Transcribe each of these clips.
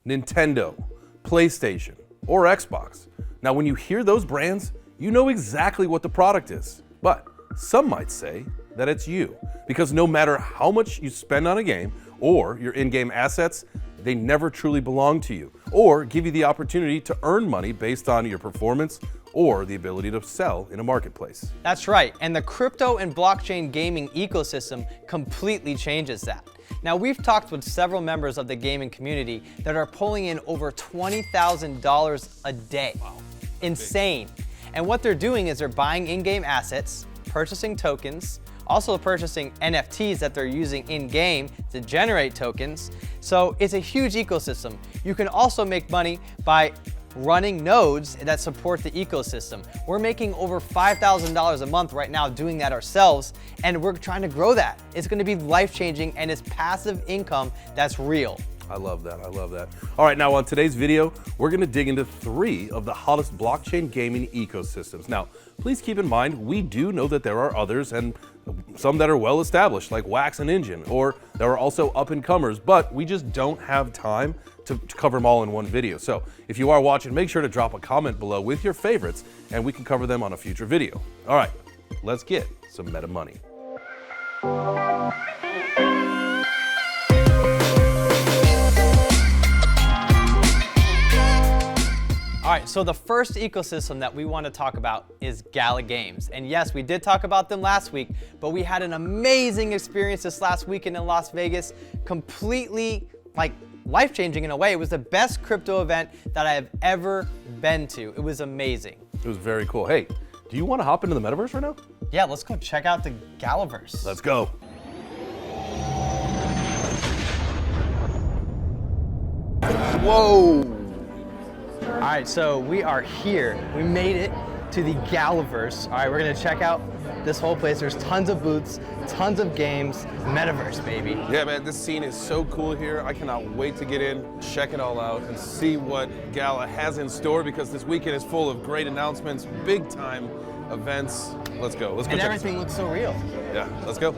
Nintendo, PlayStation, or Xbox. Now, when you hear those brands, you know exactly what the product is. But some might say that it's you, because no matter how much you spend on a game or your in-game assets, they never truly belong to you or give you the opportunity to earn money based on your performance or the ability to sell in a marketplace. That's right, and the crypto and blockchain gaming ecosystem completely changes that. Now, we've talked with several members of the gaming community that are pulling in over $20,000 a day. Wow. Insane. And what they're doing is they're buying in-game assets, purchasing tokens, also purchasing NFTs that they're using in-game to generate tokens. So it's a huge ecosystem. You can also make money by running nodes that support the ecosystem. We're making over $5,000 a month right now doing that ourselves, and we're trying to grow that. It's gonna be life-changing, and it's passive income that's real. I love that, I love that. All right, now on today's video, we're gonna dig into 3 of the hottest blockchain gaming ecosystems. Now, please keep in mind, we do know that there are others and some that are well established, like Wax and Engine, or there are also up-and-comers, but we just don't have time to cover them all in one video. So if you are watching, make sure to drop a comment below with your favorites, and we can cover them on a future video. All right, let's get some meta money. All right, so the first ecosystem that we want to talk about is Gala Games. And yes, we did talk about them last week, but we had an amazing experience this last weekend in Las Vegas, completely life-changing in a way. It was the best crypto event that I have ever been to. It was amazing. It was very cool. Hey, do you want to hop into the metaverse right now? Yeah, let's go check out the Galaverse. Let's go. Whoa. All right, so we are here. We made it to the Galaverse. All right, we're gonna check out this whole place. There's tons of booths, tons of games, metaverse, baby. Yeah, man, this scene is so cool here. I cannot wait to get in, check it all out, and see what Gala has in store, because this weekend is full of great announcements, big time events. Let's go. Let's go. And everything looks so real. Yeah, let's go.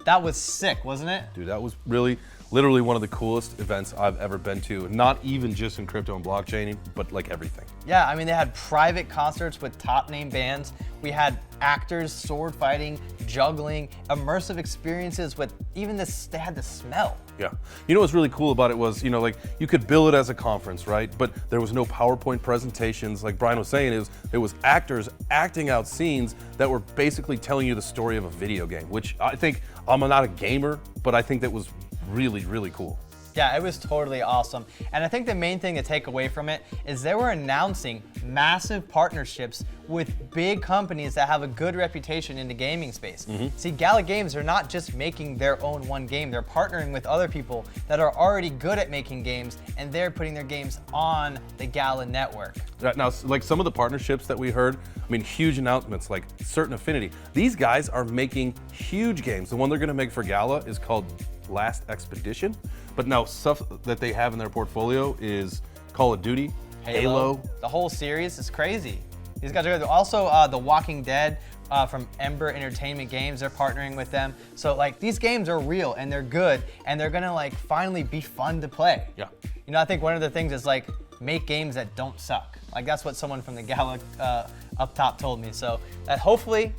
That was sick, wasn't it? Dude, that was literally one of the coolest events I've ever been to. Not even just in crypto and blockchain, but like everything. Yeah, I mean, they had private concerts with top name bands. We had actors sword fighting, juggling, immersive experiences with even this, they had the smell. Yeah. You know what's really cool about it was, you could bill it as a conference, right? But there was no PowerPoint presentations. Like Brian was saying, it was actors acting out scenes that were basically telling you the story of a video game, which I think, I'm not a gamer, but I think that was really, really cool. Yeah, it was totally awesome. And I think the main thing to take away from it is they were announcing massive partnerships with big companies that have a good reputation in the gaming space. See, Gala Games are not just making their own one game, they're partnering with other people that are already good at making games, and they're putting their games on the Gala network. Now, like some of the partnerships that we heard, huge announcements like Certain Affinity. These guys are making huge games. The one they're gonna make for Gala is called Last Expedition. But now stuff that they have in their portfolio is Call of Duty, Halo. The whole series is crazy. These guys are good. Also, The Walking Dead from Ember Entertainment Games, they're partnering with them. So these games are real and they're good, and they're gonna finally be fun to play. Yeah. I think one of the things is make games that don't suck. That's what someone from the Gala up top told me. So that hopefully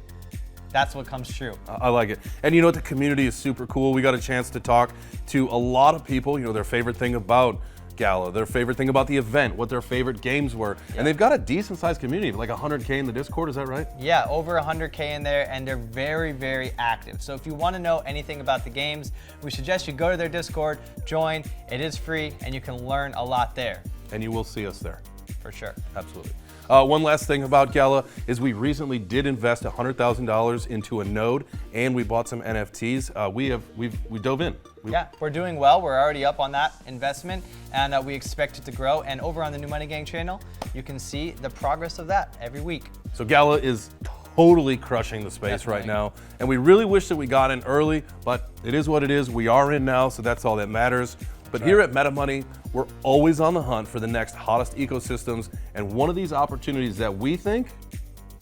that's what comes true. I like it. And you know what? The community is super cool. We got a chance to talk to a lot of people, their favorite thing about Gala, their favorite thing about the event, what their favorite games were. Yeah. And they've got a decent sized community, like 100K in the Discord, is that right? Yeah, over 100K in there, and they're very, very active. So if you want to know anything about the games, we suggest you go to their Discord, join. It is free, and you can learn a lot there. And you will see us there. For sure. Absolutely. One last thing about Gala is we recently did invest $100,000 into a node, and we bought some NFTs. We dove in. Yeah, we're doing well. We're already up on that investment, and we expect it to grow. And over on the New Money Gang channel, you can see the progress of that every week. So Gala is totally crushing the space right now, and we really wish that we got in early, but it is what it is. We are in now, so that's all that matters. But here at MetaMoney, we're always on the hunt for the next hottest ecosystems, and one of these opportunities that we think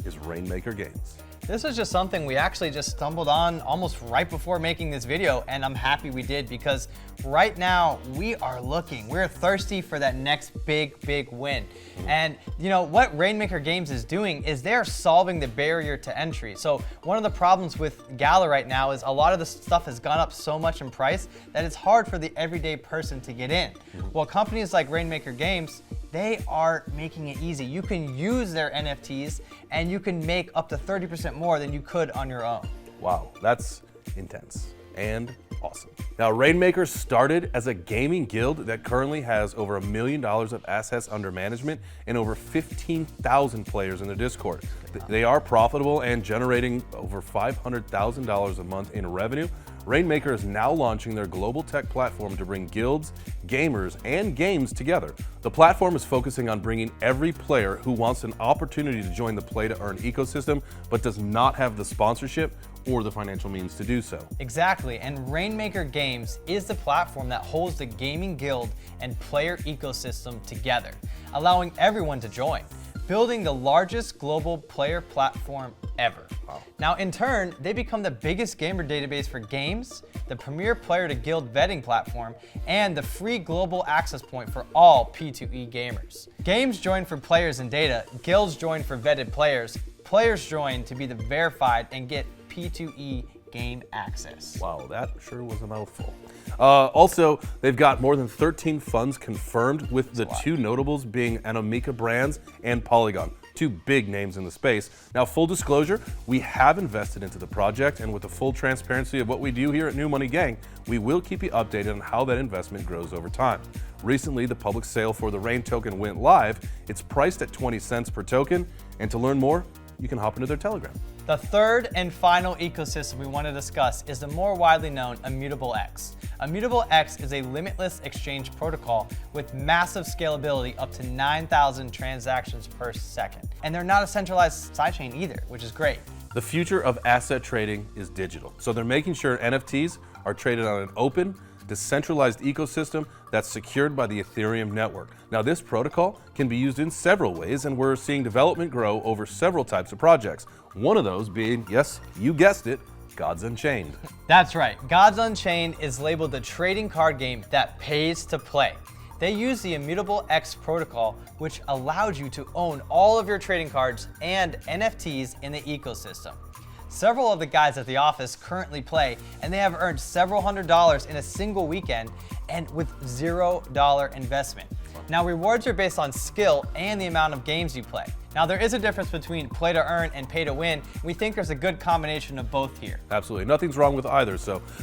is Rainmaker Games. This is just something we actually just stumbled on almost right before making this video, and I'm happy we did, because right now we're thirsty for that next big win. And you know what Rainmaker Games is doing is they're solving the barrier to entry. So one of the problems with Gala right now is a lot of the stuff has gone up so much in price that it's hard for the everyday person to get in. Well, companies like Rainmaker Games, they are making it easy. You can use their NFTs and you can make up to 30% more than you could on your own. Wow, that's intense and awesome. Now, Rainmaker started as a gaming guild that currently has over $1 million of assets under management and over 15,000 players in the Discord. They are profitable and generating over $500,000 a month in revenue. Rainmaker is now launching their global tech platform to bring guilds, gamers, and games together. The platform is focusing on bringing every player who wants an opportunity to join the play-to-earn ecosystem but does not have the sponsorship or the financial means to do so. Exactly, and Rainmaker Games is the platform that holds the gaming guild and player ecosystem together, allowing everyone to join, building the largest global player platform ever. Wow. Now, in turn, they become the biggest gamer database for games, the premier player to guild vetting platform, and the free global access point for all P2E gamers. Games join for players and data, guilds join for vetted players, players join to be the verified and get P2E game access. Wow, that sure was a mouthful. Also, they've got more than 13 funds confirmed, with the two notables being Anomika Brands and Polygon, two big names in the space. Now, full disclosure, we have invested into the project, and with the full transparency of what we do here at New Money Gang, we will keep you updated on how that investment grows over time. Recently, the public sale for the Rain token went live. It's priced at 20 cents per token, and to learn more, you can hop into their Telegram. The third and final ecosystem we want to discuss is the more widely known Immutable X. Immutable X is a limitless exchange protocol with massive scalability, up to 9,000 transactions per second. And they're not a centralized sidechain either, which is great. The future of asset trading is digital, so they're making sure NFTs are traded on an open, decentralized ecosystem that's secured by the Ethereum network. Now, this protocol can be used in several ways, and we're seeing development grow over several types of projects. One of those being, yes, you guessed it, Gods Unchained. That's right. Gods Unchained is labeled the trading card game that pays to play. They use the Immutable X protocol, which allows you to own all of your trading cards and NFTs in the ecosystem. Several of the guys at the office currently play, and they have earned several $100s in a single weekend, and with $0 investment. Now, rewards are based on skill and the amount of games you play. Now, there is a difference between play to earn and pay to win. We think there's a good combination of both here. Absolutely, nothing's wrong with either.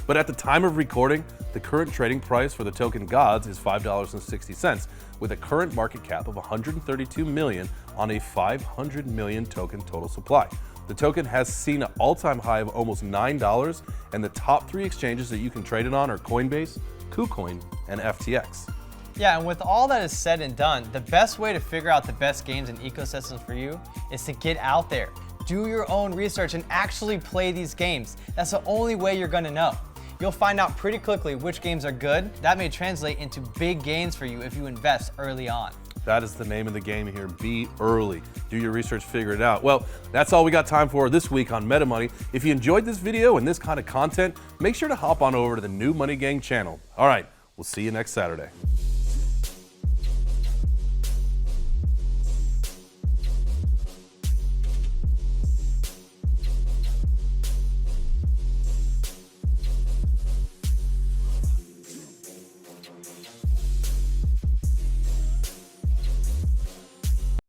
But at the time of recording, the current trading price for the token Gods is $5.60, with a current market cap of 132 million on a 500 million token total supply. The token has seen an all-time high of almost $9, and the top 3 exchanges that you can trade it on are Coinbase, KuCoin, and FTX. Yeah, and with all that is said and done, the best way to figure out the best games and ecosystems for you is to get out there, do your own research, and actually play these games. That's the only way you're gonna know. You'll find out pretty quickly which games are good. That may translate into big gains for you if you invest early on. That is the name of the game here. Be early. Do your research, figure it out. Well, that's all we got time for this week on MetaMoney. If you enjoyed this video and this kind of content, make sure to hop on over to the New Money Gang channel. All right, we'll see you next Saturday.